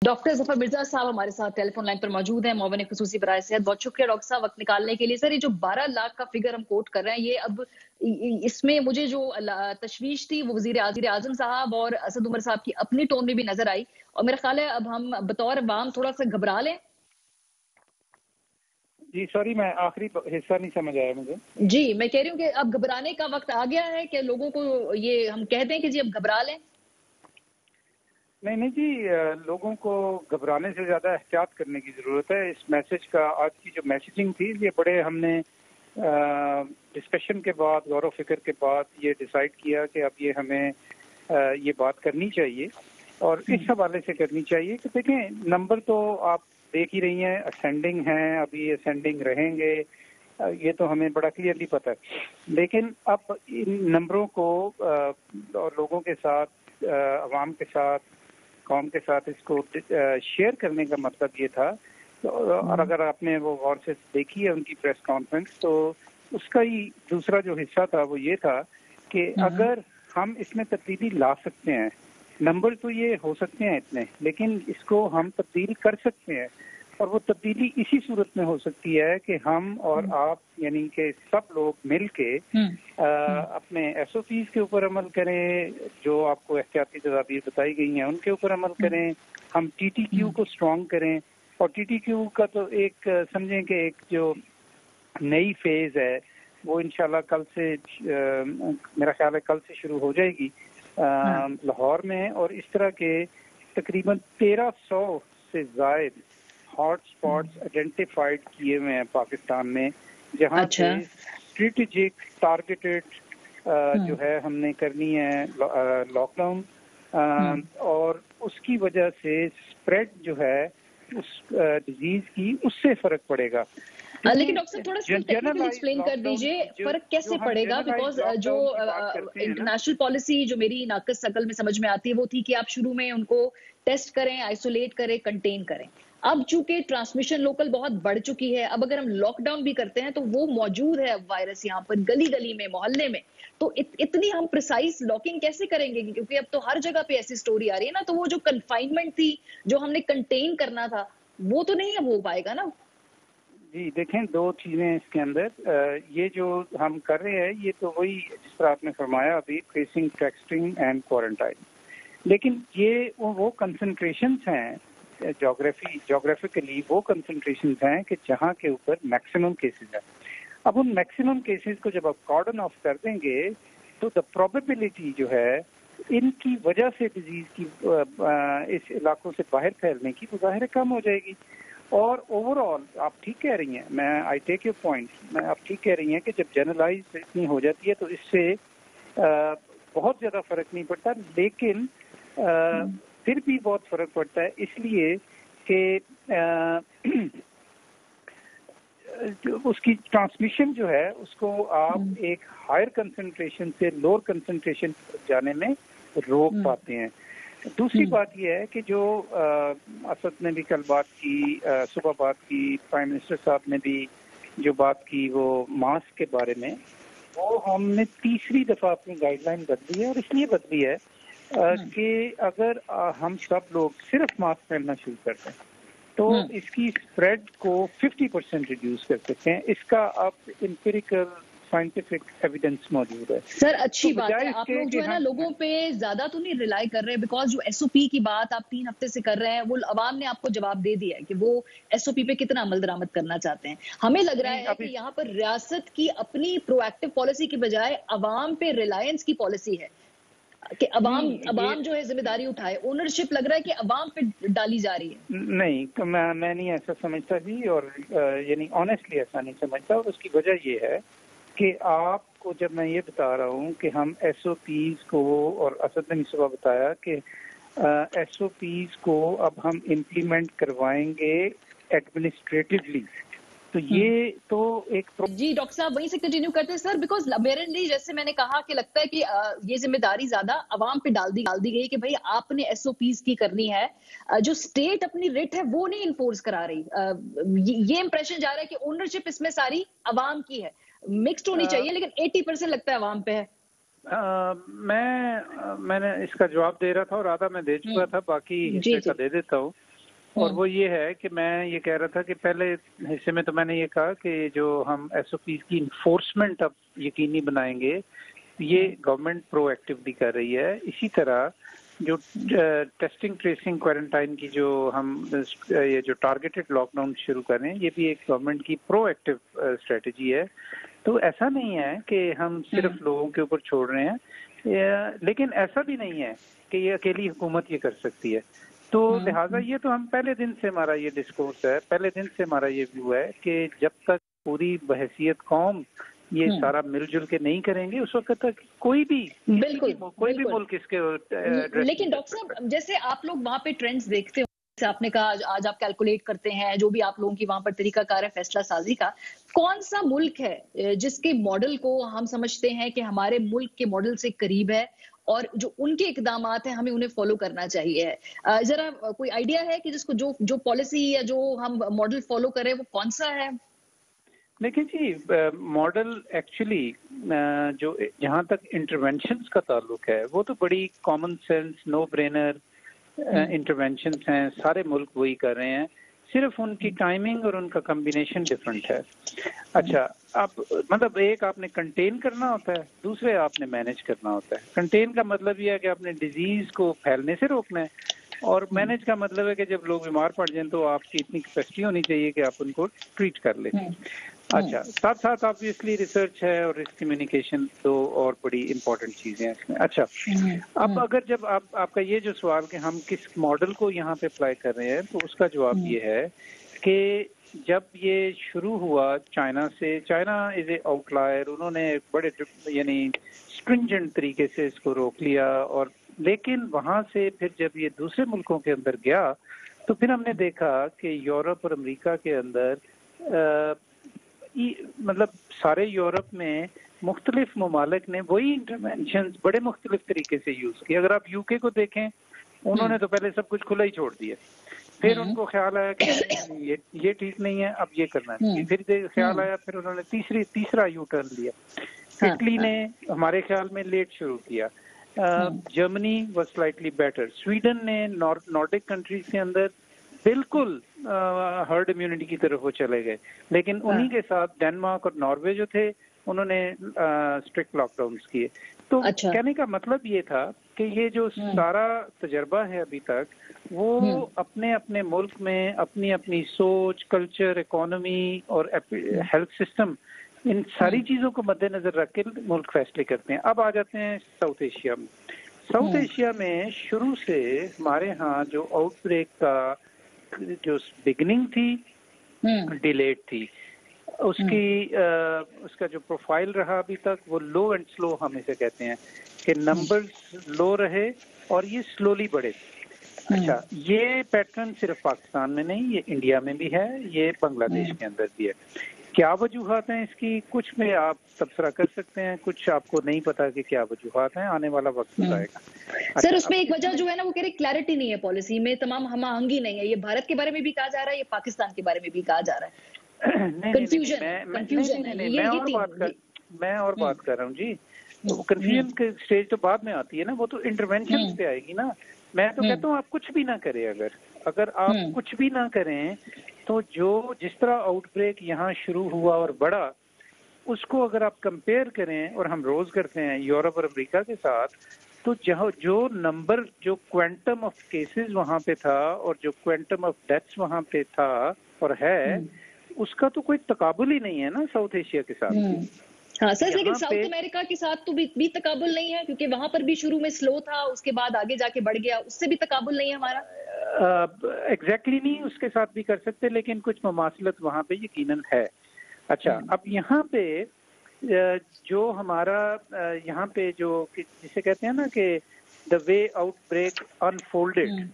Doctor Zafar Mirza साहब हमारे साथ टेलीफोन लाइन पर मौजूद हैं, मौवन खुसूसी बराए सेहत। बहुत शुक्रिया डॉक्टर साहब वक्त निकालने के लिए। सर, ये जो 12 लाख का फिगर हम कोट कर रहे हैं, ये अब इसमें मुझे जो तशवीश थी वो वजीर आजम साहब और असद उमर साहब की अपनी टोन में भी नजर आई, और मेरा ख्याल है अब हम बतौर अवाम थोड़ा सा घबरा लें। जी सॉरी, मैं आखिरी हिस्सा नहीं समझ आया मुझे। जी, मैं कह रही हूँ कि अब घबराने का वक्त आ गया है कि लोगों को ये हम कहते हैं कि जी अब घबरा लें। नहीं जी, लोगों को घबराने से ज्यादा एहतियात करने की जरूरत है। इस मैसेज का, आज की जो मैसेजिंग थी, ये बड़े हमने डिस्कशन के बाद, गौर फिक्र के बाद ये डिसाइड किया कि अब ये हमें ये बात करनी चाहिए, और इस हवाले से करनी चाहिए कि देखें, नंबर तो आप देख ही रही हैं, असेंडिंग हैं, अभी असेंडिंग रहेंगे, ये तो हमें बड़ा क्लियरली पता है। लेकिन अब इन नंबरों को और लोगों के साथ, अवाम के साथ, कौम के साथ इसको शेयर करने का मतलब ये था। तो और अगर आपने वो गौर से देखी है उनकी प्रेस कॉन्फ्रेंस, तो उसका ही दूसरा जो हिस्सा था वो ये था कि अगर हम इसमें तब्दीली ला सकते हैं, नंबर तो ये हो सकते हैं इतने, लेकिन इसको हम तब्दील कर सकते हैं, और वो तब्दीली इसी सूरत में हो सकती है कि हम और आप, यानी कि सब लोग मिल के अपने SOPs के ऊपर अमल करें, जो आपको एहतियाती तदाबीर बताई गई हैं उनके ऊपर अमल करें, हम TTQ को स्ट्रॉन्ग करें। और TTQ का तो एक समझें कि एक जो नई फेज है वो इंशाल्लाह कल से, मेरा ख्याल है कल से शुरू हो जाएगी लाहौर में, और इस तरह के तकरीबन 1300 से ज्यादा हॉट स्पॉट्स आइडेंटिफाइड किए हुए हैं पाकिस्तान में, जहाँ पे स्ट्रेटेजिक टारगेटेड जो है हमने करनी है लॉकडाउन, और उसकी वजह से स्प्रेड जो है उस डिजीज की, उससे फर्क पड़ेगा। लेकिन डॉक्टर साहब थोड़ा सा टेक्निकली एक्सप्लेन कर दीजिए, फर्क कैसे पड़ेगा? बिकॉज जो इंटरनेशनल पॉलिसी जो मेरी नाकस शकल में समझ में आती है वो थी कि आप शुरू में उनको टेस्ट करें, आइसोलेट करें, कंटेन करें। अब चूंकि ट्रांसमिशन लोकल बहुत बढ़ चुकी है, अब अगर हम लॉकडाउन भी करते हैं तो वो मौजूद है वायरस यहाँ पर गली गली में, मोहल्ले में, तो इतनी हम प्रिसाइज लॉकिंग कैसे करेंगे? क्योंकि अब तो हर जगह पे ऐसी स्टोरी आ रही है ना, तो वो जो कन्फाइनमेंट थी, जो हमने कंटेन करना था, वो तो नहीं अब हो पाएगा ना। जी देखें, दो चीजें इसके अंदर, ये जो हम कर रहे हैं ये तो वही जिस तरह आपने फरमाया अभी, ट्रेसिंग, टेस्टिंग एंड क्वारंटाइन, लेकिन ये वो कंसंट्रेशंस हैं, जोग्राफिकली वो कंसंट्रेशंस हैं कि जहाँ के ऊपर मैक्सिमम केसेस हैं। अब उन मैक्सिमम केसेस को जब आप कॉर्डन ऑफ कर देंगे तो द प्रोबेबिलिटी जो है इनकी वजह से डिजीज की इस इलाकों से बाहर फैलने की वो ज़ाहिर कम हो जाएगी। और ओवरऑल आप ठीक कह रही हैं, मैं आई टेक योर पॉइंट, मैं आप ठीक कह रही हैं कि जब जनरलाइज इतनी हो जाती है तो इससे बहुत ज़्यादा फर्क नहीं पड़ता, लेकिन फिर भी बहुत फर्क पड़ता है, इसलिए कि उसकी ट्रांसमिशन जो है उसको आप एक हायर कंसंट्रेशन से लोअर कंसंट्रेशन जाने में रोक पाते हैं। दूसरी बात यह है कि जो असद ने भी कल बात की, सुबह बात की, प्राइम मिनिस्टर साहब ने भी जो बात की वो मास्क के बारे में, वो हमने तीसरी दफा अपनी गाइडलाइन बदली है, और इसलिए बदली है कि अगर हम सब लोग सिर्फ मास्क पहनना शुरू करते हैं तो इसकी स्प्रेड को 50% रिड्यूस कर सकते हैं। इसका अब एम्पिरिकल साइंटिफिक एविडेंस मौजूद है। सर अच्छी बात है, आप लोग जो है ना लोगों पे ज्यादा तो नहीं रिलाई कर रहे, बिकॉज जो SOP की बात आप 3 हफ्ते से कर रहे हैं वो अवाम ने आपको जवाब दे दिया है कि वो SOP पे कितना अमल दरामद करना चाहते हैं। हमें लग रहा है कि यहाँ पर रियासत की अपनी प्रोएक्टिव पॉलिसी की बजाय अवाम पे रिलायंस की पॉलिसी है कि अवाम जो है जिम्मेदारी उठाए, ओनरशिप लग रहा है कि अवाम पे डाली जा रही है। नहीं, मैं नहीं ऐसा समझता जी, और यानी ऑनेस्टली ऐसा नहीं समझता, और उसकी वजह ये है कि आपको जब मैं ये बता रहा हूँ कि हम SOPs को, और असद ने सुबह बताया कि SOPs को अब हम इम्प्लीमेंट करवाएंगे एडमिनिस्ट्रेटिवली, तो ये तो एक जी डॉक्टर साहब वहीं से कंटिन्यू करते हैं सर, बिकॉज अपेरेंटली जैसे मैंने कहा कि लगता है कि ये जिम्मेदारी ज्यादा अवाम पे डाल दी गई कि भाई आपने SOPs की करनी है, जो स्टेट अपनी रिट है वो नहीं इन्फोर्स करा रही। ये इंप्रेशन जा रहा है कि ओनरशिप इसमें सारी अवाम की है, मिक्स्ड होनी चाहिए, लेकिन 80% लगता है अवाम पे है। मैंने इसका जवाब दे रहा था और आधा मैं दे चुका था, बाकी हिस्से का दे देता हूँ। और वो ये है कि मैं ये कह रहा था कि पहले हिस्से में तो मैंने ये कहा कि जो हम SOPs की इन्फोर्समेंट अब यकीनी बनाएंगे, ये गवर्नमेंट प्रोएक्टिवली कर रही है। इसी तरह जो टेस्टिंग ट्रेसिंग क्वारंटाइन की जो हम ये जो टारगेटेड लॉकडाउन शुरू कर रहे हैं, ये भी एक गवर्नमेंट की प्रोएक्टिव स्ट्रेटजी है। तो ऐसा नहीं है कि हम सिर्फ लोगों के ऊपर छोड़ रहे हैं, लेकिन ऐसा भी नहीं है कि ये अकेली हुकूमत ये कर सकती है। तो लिहाजा ये तो हम पहले दिन से हमारा ये डिस्कोर्स है, पहले दिन से हमारा ये व्यू है कि जब तक पूरी बहैसियत कौम ये सारा मिलजुल के नहीं करेंगे, उस वक्त तक कोई भी मुल्क इसके लेकिन डॉक्टर साहब, जैसे आप लोग वहाँ पे ट्रेंड्स देखते हो, जैसे आपने कहा आज आप कैलकुलेट करते हैं, जो भी आप लोगों की वहां पर तरीकाकार है फैसला साजी का, कौन सा मुल्क है जिसके मॉडल को हम समझते हैं कि हमारे मुल्क के मॉडल से करीब है और जो उनके इकदामात हैं हमें उन्हें फॉलो करना चाहिए? जरा कोई आइडिया है कि जिसको जो पॉलिसी या जो हम मॉडल फॉलो करें वो कौन सा है? देखिए जी, मॉडल एक्चुअली जो जहाँ तक इंटरवेंशंस का ताल्लुक है, वो तो बड़ी common sense no brainer interventions हैं, सारे मुल्क वही कर रहे हैं, सिर्फ उनकी टाइमिंग और उनका कॉम्बिनेशन डिफरेंट है। अच्छा, अब मतलब एक आपने कंटेन करना होता है, दूसरे आपने मैनेज करना होता है। कंटेन का मतलब यह है कि आपने डिजीज को फैलने से रोकना है, और मैनेज का मतलब है कि जब लोग बीमार पड़ जाएं तो आपकी इतनी कैपेसिटी होनी चाहिए कि आप उनको ट्रीट कर लें। अच्छा, साथ साथ ऑब्वियसली रिसर्च है और रिस्क कम्युनिकेशन, दो और बड़ी इंपॉर्टेंट चीजें हैं इसमें। अच्छा, अब अगर जब आपका ये जो सवाल कि हम किस मॉडल को यहाँ पे अप्लाई कर रहे हैं, तो उसका जवाब ये है कि जब ये शुरू हुआ चाइना से, चाइना इज ए आउटलायर, उन्होंने बड़े यानी स्ट्रिंजेंट तरीके से इसको रोक लिया, और लेकिन वहां से फिर जब ये दूसरे मुल्कों के अंदर गया तो फिर हमने देखा कि यूरोप और अमेरिका के अंदर मतलब सारे यूरोप में मुख्तलिफ ममालिक ने वही इंटरवेंशन बड़े मुख्तलिफ तरीके से यूज किए। अगर आप यूके को देखें, उन्होंने तो पहले सब कुछ खुला ही छोड़ दिया, फिर उनको ख्याल आया कि ये ठीक नहीं है, अब ये करना चाहिए, फिर ख्याल आया, फिर उन्होंने तीसरा यू टर्न लिया। इटली ने हमारे ख्याल में लेट शुरू किया, Germany was slightly better, Sweden ने नॉर्डिक कंट्रीज के अंदर बिल्कुल हर्ड इम्यूनिटी की तरफ वो चले गए, लेकिन उन्हीं के साथ डेनमार्क और नॉर्वे जो थे उन्होंने स्ट्रिक्ट लॉकडाउन किए। तो कहने का मतलब ये था कि ये जो सारा तजर्बा है अभी तक, वो अपने अपने मुल्क में अपनी अपनी सोच, कल्चर, इकोनॉमी और हेल्थ सिस्टम, इन सारी चीजों को मद्देनजर रख के मुल्क फैसले करते हैं। अब आ जाते हैं साउथ एशिया में। साउथ एशिया में शुरू से हमारे यहाँ जो आउटब्रेक का जो बिगिनिंग थी डिलेड थी, उसका जो प्रोफाइल रहा अभी तक वो लो एंड स्लो, हम इसे कहते हैं कि नंबर्स लो रहे और ये स्लोली बढ़े। अच्छा, ये पैटर्न सिर्फ पाकिस्तान में नहीं, ये इंडिया में भी है, ये बांग्लादेश के अंदर भी है। क्या वजूहात हैं इसकी, कुछ में आप तबसरा कर सकते हैं, कुछ आपको नहीं पता कि क्या वजूहात हैं, आने वाला वक्त बताएगा। सर, उसमें एक वजह जो है ना, वो कह रहे क्लैरिटी नहीं है, पॉलिसी में तमाम हम-आहंगी नहीं है। ये भारत के बारे में भी कहा जा रहा है, ये पाकिस्तान के बारे में भी कहा जा रहा है। कंफ्यूजन है। मैं और बात कर रहा हूँ जी, कंफ्यूजन की स्टेज तो बाद में आती है ना, वो तो इंटरवेंशन पे आएगी ना। मैं तो कहता हूँ आप कुछ भी ना करें, अगर आप कुछ भी ना करें तो जिस तरह आउटब्रेक यहाँ शुरू हुआ और बढ़ा, उसको अगर आप कंपेयर करें, और हम रोज करते हैं यूरोप और अमेरिका के साथ, तो जो नंबर, जो क्वांटम ऑफ केसेस वहां पे था और जो क्वांटम ऑफ डेथ्स वहां पे था और है, उसका तो कोई तकाबुल ही नहीं है ना साउथ एशिया के साथ। हाँ सर, लेकिन साउथ अमेरिका के साथ तो भी तकाबुल नहीं है, क्योंकि वहां पर भी शुरू में स्लो था, उसके बाद आगे जाके बढ़ गया, उससे भी तकाबुल नहीं है हमारा। एग्जैक्टली नहीं, उसके साथ भी कर सकते, लेकिन कुछ ममासलत वहां पे यकीनन है। अच्छा, अब यहाँ पे जो हमारा यहाँ पे जो जिसे कहते हैं ना कि द वे आउटब्रेक अनफोल्डेड,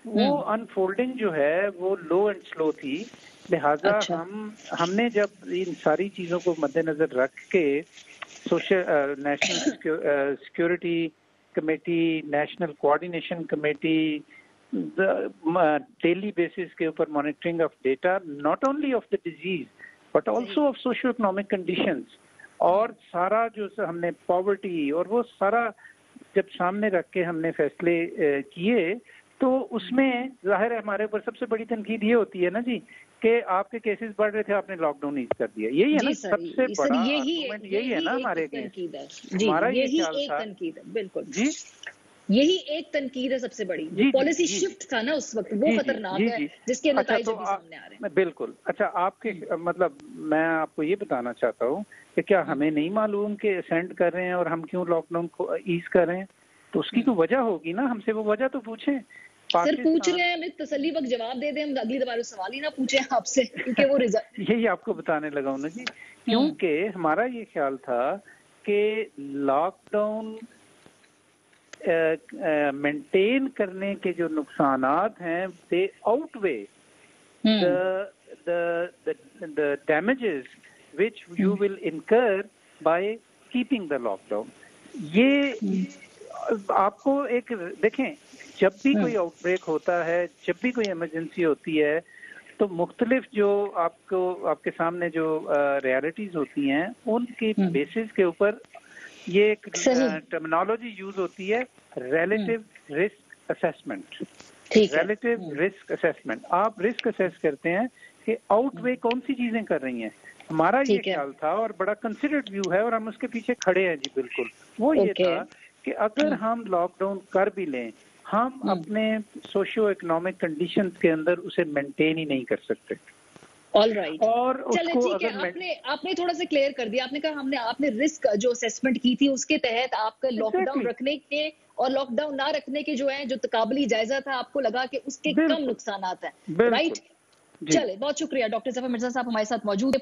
वो अनफोल्डिंग जो है वो लो एंड स्लो थी। लिहाजा हमने जब इन सारी चीजों को मद्देनजर रख के social national security committee, national coordination committee, daily basis के ऊपर monitoring of data, not only of the disease but also of socio economic conditions, और सारा जो हमने पॉवर्टी और वो सारा जब सामने रख के हमने फैसले किए, तो उसमें जाहिर है हमारे ऊपर सबसे बड़ी तनकीद ये होती है ना जी कि आपके केसेस बढ़ रहे थे, आपने लॉकडाउन ईज कर दिया। यही है ना सबसे बड़ा आर्गुमेंट, यही है ना हमारे हमारा यही एक तनकीद है। बिल्कुल जी, यही एक तनकीद है सबसे बड़ी। पॉलिसी शिफ्ट था ना उस वक्त, वो खतरनाक है जिसके नतीजे भी सामने आ रहे हैं। बिल्कुल। अच्छा, आपके मतलब मैं आपको ये बताना चाहता हूँ कि क्या हमें नहीं मालूम कि असेंड कर रहे हैं और हम क्यों लॉकडाउन को ईज कर रहे हैं? तो उसकी तो वजह होगी ना, हमसे वो वजह तो पूछें। सर पूछ रहे हैं, हमें तसल्ली बख्श जवाब दे दें, हम अगली दफा सवाल ही ना पूछे आपसे, क्योंकि वो रिजल्ट यही आपको बताने लगा हूं ना जी, क्योंकि हमारा ये ख्याल था कि लॉकडाउन मेंटेन करने के जो नुकसानात हैं दे outweigh the damages which you will incur by keeping the lockdown। ये आपको एक देखें, जब भी कोई आउटब्रेक होता है, जब भी कोई इमरजेंसी होती है, तो मुख्तलिफ जो आपके सामने जो रियलिटीज होती हैं उनके बेसिस के ऊपर ये एक टर्मिनोलॉजी यूज होती है, relative risk assessment. Relative risk assessment, आप रिस्क असेस करते हैं कि आउटवे कौन सी चीजें कर रही हैं। हमारा ये ख्याल था और बड़ा कंसिडर्ड व्यू है और हम उसके पीछे खड़े हैं जी। बिल्कुल वो ये था कि अगर हम लॉकडाउन कर भी लें, हम अपने सोशियो इकोनॉमिक कंडीशंस के अंदर उसे मेंटेन ही नहीं कर सकते। All right. और चले ठीक है, आपने थोड़ा सा क्लियर कर दिया। आपने कहा आपने रिस्क जो असेसमेंट की थी उसके तहत आपका लॉकडाउन रखने के और लॉकडाउन ना रखने के जो है जो तकाबली जायजा था, आपको लगा कि उसके कम नुकसानात हैं। राइट। चले, बहुत शुक्रिया डॉक्टर जफर मिर्जा साहब हमारे साथ मौजूद है।